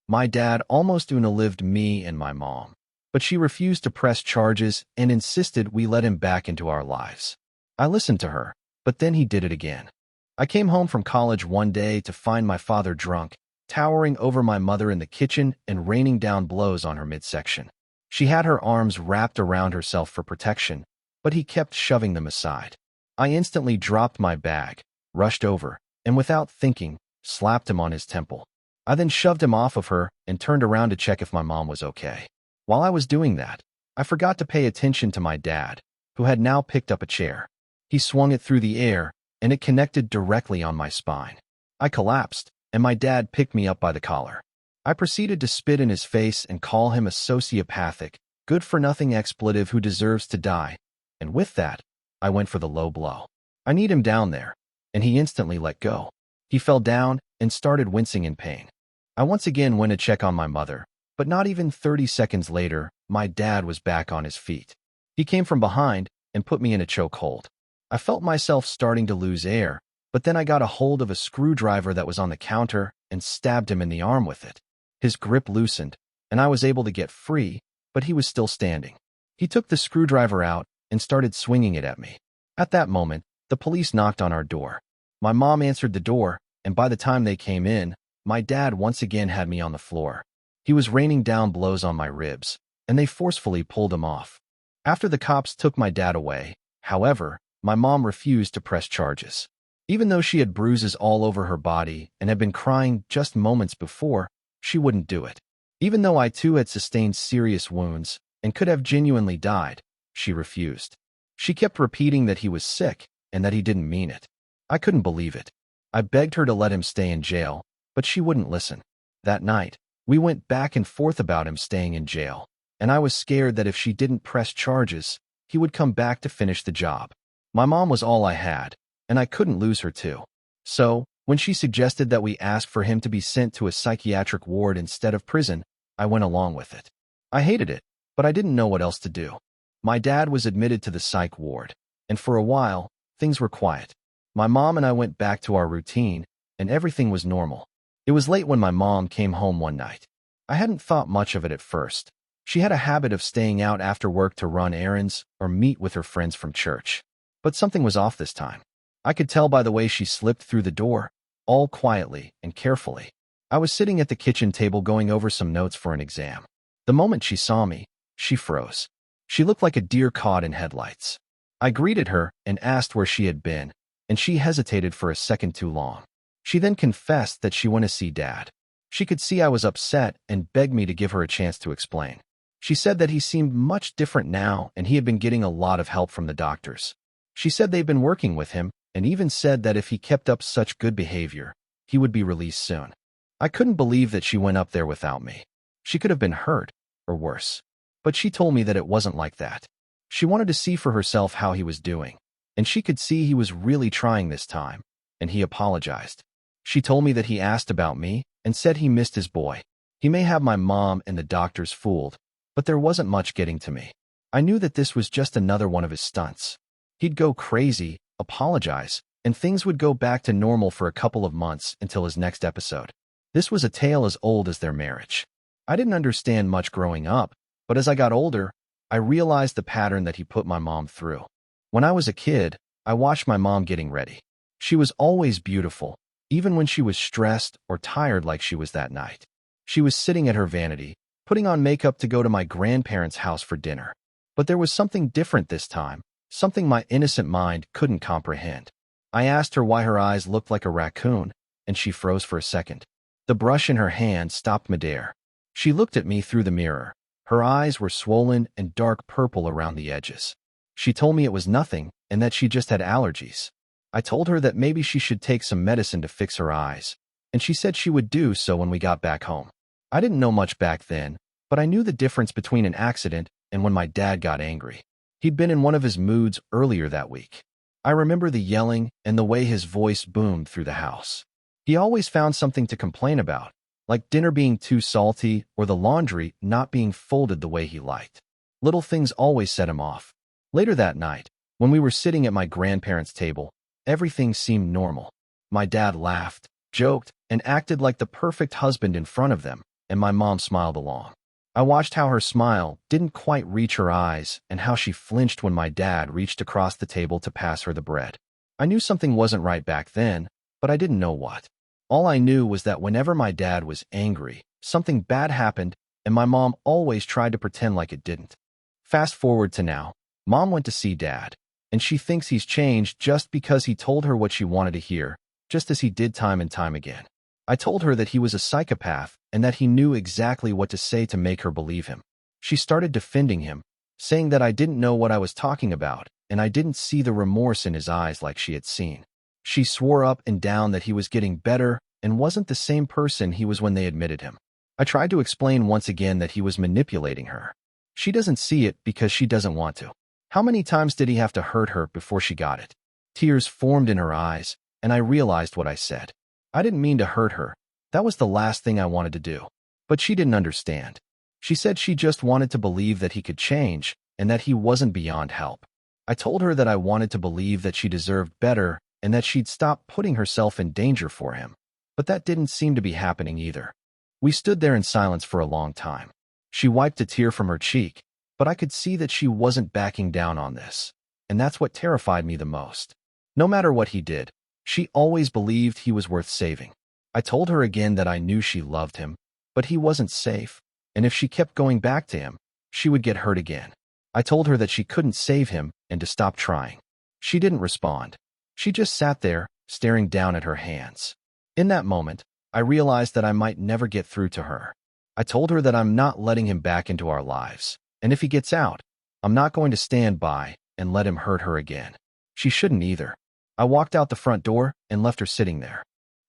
My dad almost unalived me and my mom, but she refused to press charges and insisted we let him back into our lives. I listened to her, but then he did it again. I came home from college one day to find my father drunk, towering over my mother in the kitchen and raining down blows on her midsection. She had her arms wrapped around herself for protection, but he kept shoving them aside. I instantly dropped my bag, rushed over, and without thinking, slapped him on his temple. I then shoved him off of her and turned around to check if my mom was okay. While I was doing that, I forgot to pay attention to my dad, who had now picked up a chair. He swung it through the air, and it connected directly on my spine. I collapsed, and my dad picked me up by the collar. I proceeded to spit in his face and call him a sociopathic, good-for-nothing expletive who deserves to die, and with that, I went for the low blow. I kneed him down there, and he instantly let go. He fell down and started wincing in pain. I once again went to check on my mother, but not even 30 seconds later, my dad was back on his feet. He came from behind and put me in a chokehold. I felt myself starting to lose air, but then I got a hold of a screwdriver that was on the counter and stabbed him in the arm with it. His grip loosened, and I was able to get free, but he was still standing. He took the screwdriver out and started swinging it at me. At that moment, the police knocked on our door. My mom answered the door, and by the time they came in, my dad once again had me on the floor. He was raining down blows on my ribs, and they forcefully pulled him off. After the cops took my dad away, however, my mom refused to press charges. Even though she had bruises all over her body and had been crying just moments before, she wouldn't do it. Even though I too had sustained serious wounds and could have genuinely died, she refused. She kept repeating that he was sick and that he didn't mean it. I couldn't believe it. I begged her to let him stay in jail, but she wouldn't listen. That night, we went back and forth about him staying in jail, and I was scared that if she didn't press charges, he would come back to finish the job. My mom was all I had, and I couldn't lose her too. So, when she suggested that we ask for him to be sent to a psychiatric ward instead of prison, I went along with it. I hated it, but I didn't know what else to do. My dad was admitted to the psych ward, and for a while, things were quiet. My mom and I went back to our routine, and everything was normal. It was late when my mom came home one night. I hadn't thought much of it at first. She had a habit of staying out after work to run errands or meet with her friends from church. But something was off this time. I could tell by the way she slipped through the door, all quietly and carefully. I was sitting at the kitchen table going over some notes for an exam. The moment she saw me, she froze. She looked like a deer caught in headlights. I greeted her and asked where she had been, and she hesitated for a second too long. She then confessed that she went to see Dad. She could see I was upset and begged me to give her a chance to explain. She said that he seemed much different now and he had been getting a lot of help from the doctors. She said they'd been working with him and even said that if he kept up such good behavior, he would be released soon. I couldn't believe that she went up there without me. She could have been hurt, or worse. But she told me that it wasn't like that. She wanted to see for herself how he was doing, and she could see he was really trying this time, and he apologized. She told me that he asked about me and said he missed his boy. He may have my mom and the doctors fooled, but there wasn't much getting to me. I knew that this was just another one of his stunts. He'd go crazy, apologize, and things would go back to normal for a couple of months until his next episode. This was a tale as old as their marriage. I didn't understand much growing up, but as I got older, I realized the pattern that he put my mom through. When I was a kid, I watched my mom getting ready. She was always beautiful, even when she was stressed or tired like she was that night. She was sitting at her vanity, putting on makeup to go to my grandparents' house for dinner. But there was something different this time, something my innocent mind couldn't comprehend. I asked her why her eyes looked like a raccoon, and she froze for a second. The brush in her hand stopped midair. She looked at me through the mirror. Her eyes were swollen and dark purple around the edges. She told me it was nothing and that she just had allergies. I told her that maybe she should take some medicine to fix her eyes, and she said she would do so when we got back home. I didn't know much back then, but I knew the difference between an accident and when my dad got angry. He'd been in one of his moods earlier that week. I remember the yelling and the way his voice boomed through the house. He always found something to complain about, like dinner being too salty or the laundry not being folded the way he liked. Little things always set him off. Later that night, when we were sitting at my grandparents' table, everything seemed normal. My dad laughed, joked, and acted like the perfect husband in front of them, and my mom smiled along. I watched how her smile didn't quite reach her eyes and how she flinched when my dad reached across the table to pass her the bread. I knew something wasn't right back then, but I didn't know what. All I knew was that whenever my dad was angry, something bad happened, and my mom always tried to pretend like it didn't. Fast forward to now, Mom went to see Dad, and she thinks he's changed just because he told her what she wanted to hear, just as he did time and time again. I told her that he was a psychopath and that he knew exactly what to say to make her believe him. She started defending him, saying that I didn't know what I was talking about and I didn't see the remorse in his eyes like she had seen. She swore up and down that he was getting better and wasn't the same person he was when they admitted him. I tried to explain once again that he was manipulating her. She doesn't see it because she doesn't want to. How many times did he have to hurt her before she got it? Tears formed in her eyes, and I realized what I said. I didn't mean to hurt her. That was the last thing I wanted to do. But she didn't understand. She said she just wanted to believe that he could change and that he wasn't beyond help. I told her that I wanted to believe that she deserved better and that she'd stop putting herself in danger for him. But that didn't seem to be happening either. We stood there in silence for a long time. She wiped a tear from her cheek, but I could see that she wasn't backing down on this. And that's what terrified me the most. No matter what he did, she always believed he was worth saving. I told her again that I knew she loved him, but he wasn't safe, and if she kept going back to him, she would get hurt again. I told her that she couldn't save him and to stop trying. She didn't respond. She just sat there, staring down at her hands. In that moment, I realized that I might never get through to her. I told her that I'm not letting him back into our lives, and if he gets out, I'm not going to stand by and let him hurt her again. She shouldn't either. I walked out the front door and left her sitting there.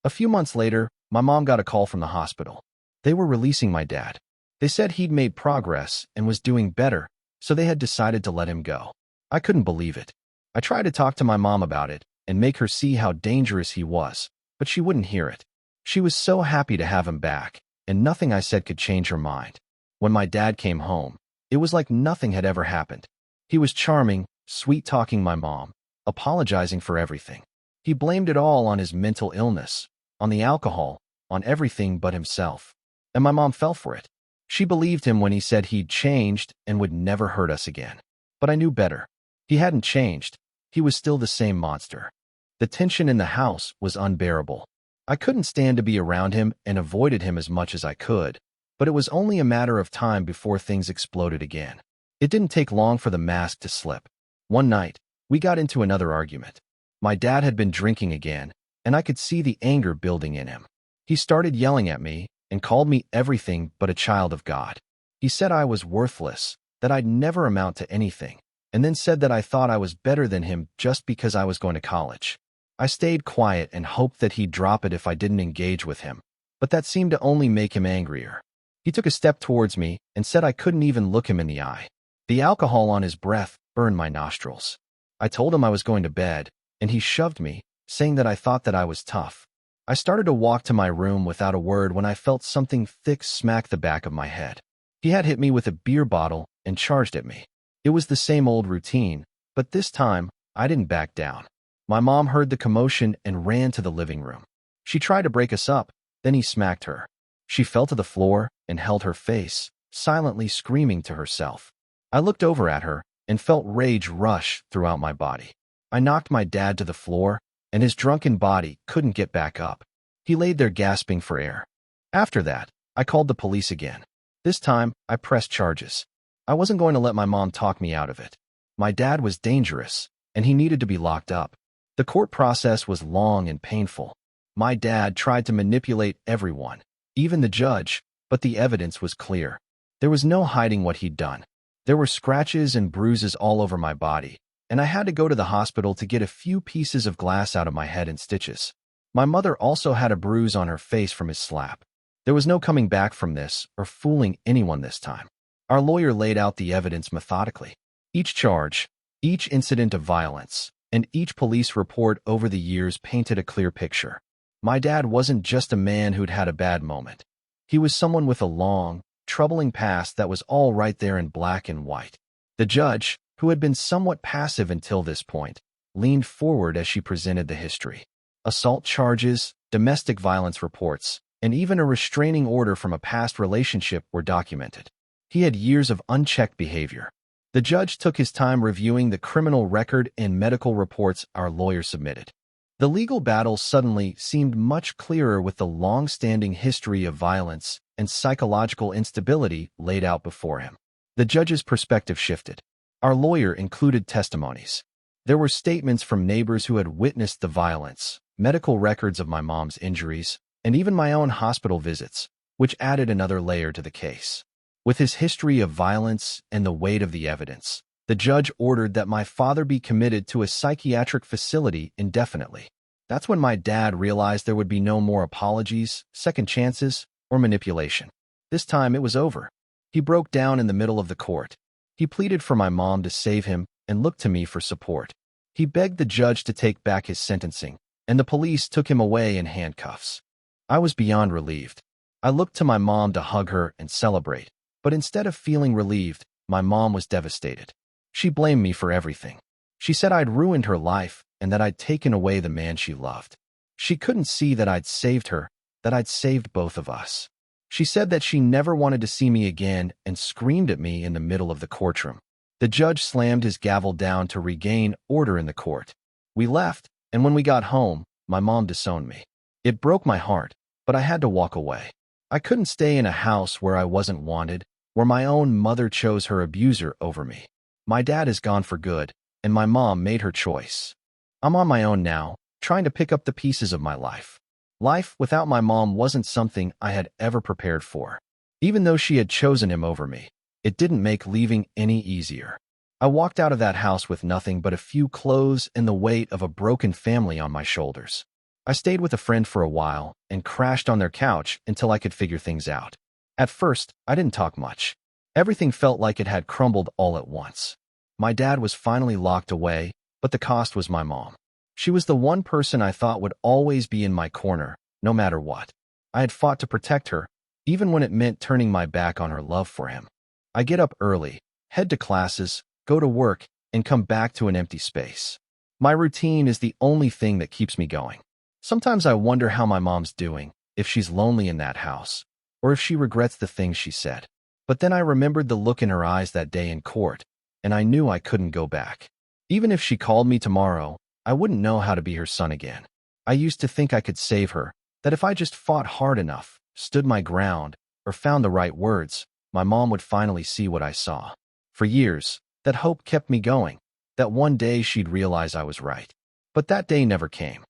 A few months later, my mom got a call from the hospital. They were releasing my dad. They said he'd made progress and was doing better, so they had decided to let him go. I couldn't believe it. I tried to talk to my mom about it and make her see how dangerous he was, but she wouldn't hear it. She was so happy to have him back, and nothing I said could change her mind. When my dad came home, it was like nothing had ever happened. He was charming, sweet-talking my mom, apologizing for everything. He blamed it all on his mental illness, on the alcohol, on everything but himself. And my mom fell for it. She believed him when he said he'd changed and would never hurt us again. But I knew better. He hadn't changed. He was still the same monster. The tension in the house was unbearable. I couldn't stand to be around him and avoided him as much as I could, but it was only a matter of time before things exploded again. It didn't take long for the mask to slip. One night, we got into another argument. My dad had been drinking again, and I could see the anger building in him. He started yelling at me and called me everything but a child of God. He said I was worthless, that I'd never amount to anything, and then said that I thought I was better than him just because I was going to college. I stayed quiet and hoped that he'd drop it if I didn't engage with him, but that seemed to only make him angrier. He took a step towards me and said I couldn't even look him in the eye. The alcohol on his breath burned my nostrils. I told him I was going to bed, and he shoved me, saying that I thought that I was tough. I started to walk to my room without a word when I felt something thick smack the back of my head. He had hit me with a beer bottle and charged at me. It was the same old routine, but this time, I didn't back down. My mom heard the commotion and ran to the living room. She tried to break us up, then he smacked her. She fell to the floor and held her face, silently screaming to herself. I looked over at her and felt rage rush throughout my body. I knocked my dad to the floor, and his drunken body couldn't get back up. He laid there gasping for air. After that, I called the police again. This time, I pressed charges. I wasn't going to let my mom talk me out of it. My dad was dangerous, and he needed to be locked up. The court process was long and painful. My dad tried to manipulate everyone, even the judge, but the evidence was clear. There was no hiding what he'd done. There were scratches and bruises all over my body, and I had to go to the hospital to get a few pieces of glass out of my head and stitches. My mother also had a bruise on her face from his slap. There was no coming back from this or fooling anyone this time. Our lawyer laid out the evidence methodically. Each charge, each incident of violence, and each police report over the years painted a clear picture. My dad wasn't just a man who'd had a bad moment. He was someone with a long, troubling past that was all right there in black and white. The judge, who had been somewhat passive until this point, leaned forward as she presented the history. Assault charges, domestic violence reports, and even a restraining order from a past relationship were documented. He had years of unchecked behavior. The judge took his time reviewing the criminal record and medical reports our lawyer submitted. The legal battle suddenly seemed much clearer with the long-standing history of violence and psychological instability laid out before him. The judge's perspective shifted. Our lawyer included testimonies. There were statements from neighbors who had witnessed the violence, medical records of my mom's injuries, and even my own hospital visits, which added another layer to the case. With his history of violence and the weight of the evidence, the judge ordered that my father be committed to a psychiatric facility indefinitely. That's when my dad realized there would be no more apologies, second chances, or manipulation. This time it was over. He broke down in the middle of the court. He pleaded for my mom to save him and looked to me for support. He begged the judge to take back his sentencing, and the police took him away in handcuffs. I was beyond relieved. I looked to my mom to hug her and celebrate, but instead of feeling relieved, my mom was devastated. She blamed me for everything. She said I'd ruined her life and that I'd taken away the man she loved. She couldn't see that I'd saved her, that I'd saved both of us. She said that she never wanted to see me again and screamed at me in the middle of the courtroom. The judge slammed his gavel down to regain order in the court. We left, and when we got home, my mom disowned me. It broke my heart, but I had to walk away. I couldn't stay in a house where I wasn't wanted, where my own mother chose her abuser over me. My dad is gone for good, and my mom made her choice. I'm on my own now, trying to pick up the pieces of my life. Life without my mom wasn't something I had ever prepared for. Even though she had chosen him over me, it didn't make leaving any easier. I walked out of that house with nothing but a few clothes and the weight of a broken family on my shoulders. I stayed with a friend for a while and crashed on their couch until I could figure things out. At first, I didn't talk much. Everything felt like it had crumbled all at once. My dad was finally locked away, but the cost was my mom. She was the one person I thought would always be in my corner, no matter what. I had fought to protect her, even when it meant turning my back on her love for him. I get up early, head to classes, go to work, and come back to an empty space. My routine is the only thing that keeps me going. Sometimes I wonder how my mom's doing, if she's lonely in that house, or if she regrets the things she said. But then I remembered the look in her eyes that day in court, and I knew I couldn't go back. Even if she called me tomorrow, I wouldn't know how to be her son again. I used to think I could save her, that if I just fought hard enough, stood my ground, or found the right words, my mom would finally see what I saw. For years, that hope kept me going, that one day she'd realize I was right. But that day never came.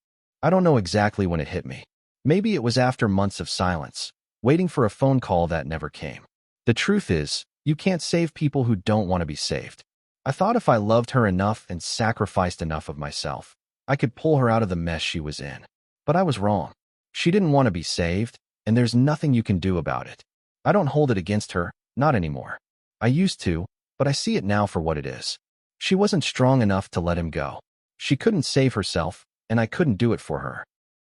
I don't know exactly when it hit me. Maybe it was after months of silence, waiting for a phone call that never came. The truth is, you can't save people who don't want to be saved. I thought if I loved her enough and sacrificed enough of myself, I could pull her out of the mess she was in. But I was wrong. She didn't want to be saved, and there's nothing you can do about it. I don't hold it against her, not anymore. I used to, but I see it now for what it is. She wasn't strong enough to let him go. She couldn't save herself, and I couldn't do it for her.